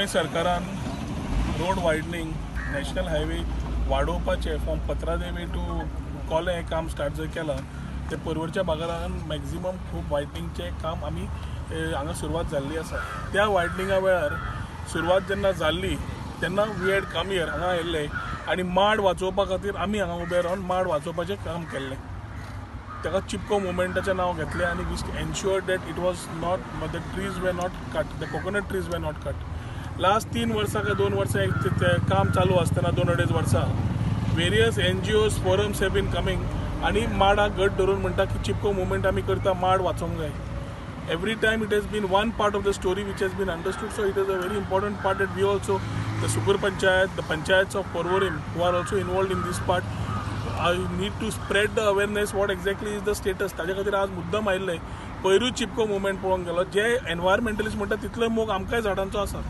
गोंय सरकारान road widening national highway वाडोवपाचें from Patradevi to Kole हें काम स्टार्ट जर केलां ते परवरच्या भागान मॅक्झिमम खूब वायडनींगचें काम आमी हांगा सुरवात जाल्ली आसा. त्या वायडनिंगा वेळार सुरवात जेन्ना जाल्ली तेन्ना वी हॅड कम हियर हांगा आयिल्ले आनी माड वाचोवपा खातीर आमी हांगा उबे रावन माड वाचोवपाचें काम केल्लें. ताका चिपको मुवमेंटाचें नांव घेतलें आनी we ensured that it was not the trees were not cut, the coconut trees were not cut. Last 3 वर्सां काय 2 वर्सां काम चालू आसतना 2-2.5 वर्सां various NGOs forums have been coming आनी माडाक घट धरून म्हणटा की चिपको मुवमेंट आमी करता, माड वाचोवंक जाय. Every time it has been one part of the story which has been understood, so it is a very important part that we also, the Super Panchayat, the Panchayats of Porvorim who are also involved in this part, need to spread the awareness what exactly is the status. ताजे खातीर आज मुद्दम आयिल्ले पयरूच चिपको movement पळोवंक गेलो. जे environmentalist म्हणटा तितलो मोग आमकांय झाडांचो आसा.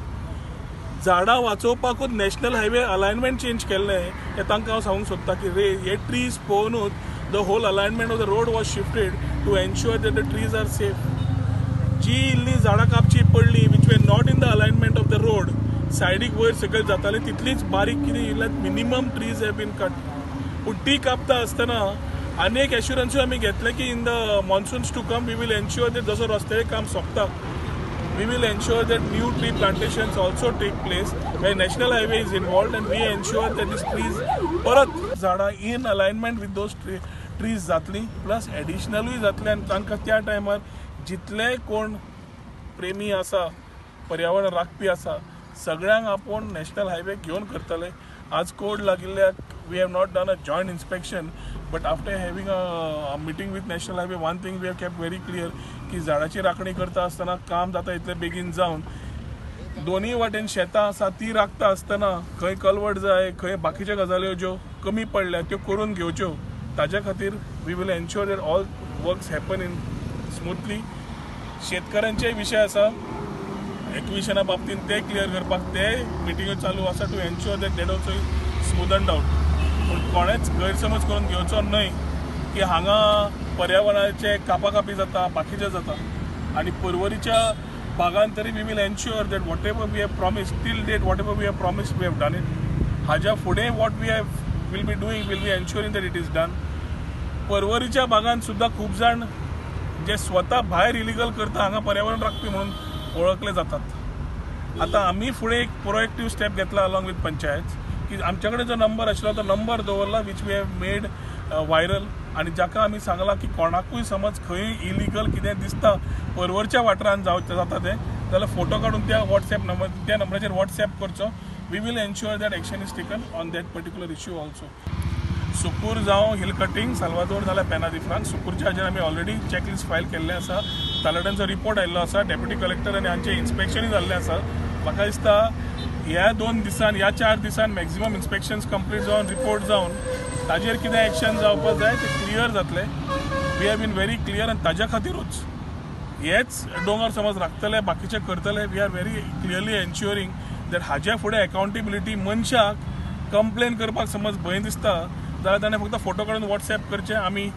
झाडां वाचोवपाकूच नॅशनल हायवे अलायनमेंट चेंज केल्लें हें तांकां हांव सांगूंक सोदतां की हे ट्रीज पळोवनूच the whole alignment of the road was shifted to ensure that the trees are safe. जी इल्ली झाडां कापची पडली which were not in the alignment of the road, सायडीक वयर सकयल जाताली तितलीच बारीक कितें इल्ल्यात minimum trees have been cut. पूण ती कापता आसतना आनीक एश्युरन्सूय आमी घेतले की in the monsoons to come we will ensure that जसो रस्त्याचें काम सोंपता we will ensure that new tree plantations also take place where national highway is involved and we ensure that these trees parat zada in alignment with those trees जातली plus additionally जातले आनी तांकां त्या टायमार जितले कोण प्रेमी आसा पर्यावरण राखपी आसा सगळ्यांक आपूण नॅशनल हायवे घेवन करतले. आज code लागिल्ल्याक we have not done a joint inspection but after having a meeting with national highway one thing we have kept very clear की झाडाची राखणी करता आसतना काम जाता इतले बेगीन जावन दोन्ही वाटेन शेतां आसा ती राखता आसतना खंय कलवट जाय खंय बाकीच्यो गजाल्यो ज्यो कमी पडल्या त्यो करून घेवच्यो. ताज्या खातीर we will ensure that all works happen in smoothly. शेतकऱ्यांचे विशय आसा एक्विशना बाबतींत ते क्लियर करपाक ते मिटिंग्यो चालू आसा to ensure that that also smoothened out. पूण कोणेच गैरसमज करून घेवचो न्हय की हांगा पर्यावरणाचे कापाकापी जाता बाकीचे जाता आनी पर्वरीच्या भागांत तरी we will ensure that whatever we have promised till date whatever we have promised we have done it. हाज्या फुडें what we have will be doing will be ensuring that it is done. पर्वरीच्या भागांत सुद्दां खूब जाण जे स्वता भायर इलिगल करता हांगा पर्यावरण राखपी म्हणून वळखले जातात. आतां आमी फुडें एक प्रोएक्टीव स्टेप घेतला अलॉंग विथ पंचायत की आमचे कडेन जो नंबर आशिल्लो तो नंबर दवरला which we have made viral आनी जाका आमी सांगला की कोणाकूय समज खंय इलिगल कितें दिसता पर्वरच्या वाठारांत जाता तें जाल्यार फोटो काडून त्या व्हॉट्सएप नंबर त्या नंबराचेर व्हॉट्सएप करचो. We will ensure that action is taken on that particular issue also. सुकूर जावं हिल कटींग साल्वादोर नाल्यार पेनादिफ्रांत सुकूरच्या हाजेर आमी ऑलरेडी चॅकलिस्ट फायल केल्लें आसा. तालड्यांचो रिपोर्ट आयिल्लो आसा. डेप्युटी कलेक्टर आनी हांचें इन्स्पेक्शनूय जाल्लें आसा. म्हाका दिसता ह्या 2 दिसान ह्या 4 दिसान मॅक्झिमम इन्स्पेक्शन्स कंप्लीट जावन रिपोर्ट जावन ताजेर कितें एक्शन जावपाक जाय ते क्लियर जातलें. We have been very clear आनी ताज्या खातीरूच हेच दोंगर समज राखतले बाकीचे करतले we are very clearly ensuring that हाज्या फुडें अकावंटेबिलिटी मनशाक कंप्लेन करपाक समज भंय दिसता जाल्यार ताणें फक्त फोटो काडून व्हॉट्सएप करचे. आमी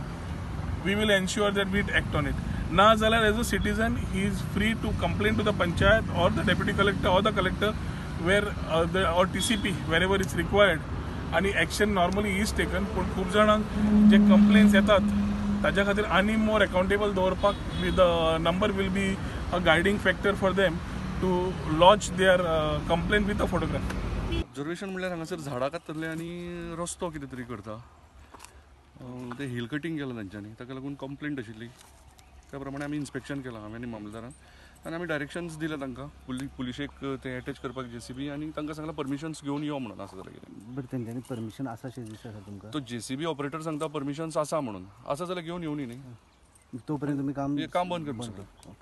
we will ensure that we act on it. ना जाल्यार as a citizen he is free to complain to the panchayat or the deputy collector or the collector where or TCP wherever it's required आणि action normally is taken. पूण खूब जाणांक जे complains येतात ताज्या खातीर आनी मोर अकावंटेबल दवरपाक the number will be a guiding factor for them to launch their complaint with a photograph. Observation म्हणल्यार हांगासर झाडां कातरले आनी रस्तो कितें तरी करता ते हिल कटींग केलां तांच्यांनी ताका लागून कंप्लेंट आशिल्ली त्या प्रमाणे आमी इन्स्पेक्शन केलां हांवें आनी मामलेदारान आनी आमी डायरेक्शन्स दिले तांकां पुलिशेक ते अटॅच करपाक JCB आनी तांकां सांगलां परमिशन्स घेवन यो म्हणून. आसा जाल्यार कितें बरें तेंच्यांनी परमिशन आसा अशें दिसता तुमकां? तो JCB ऑपरेटर सांगता परमिशन्स आसा म्हणून. आसा जाल्यार घेवन येवनी न्ही. तो पर्यंत तुमी काम बंद करपाक शकता.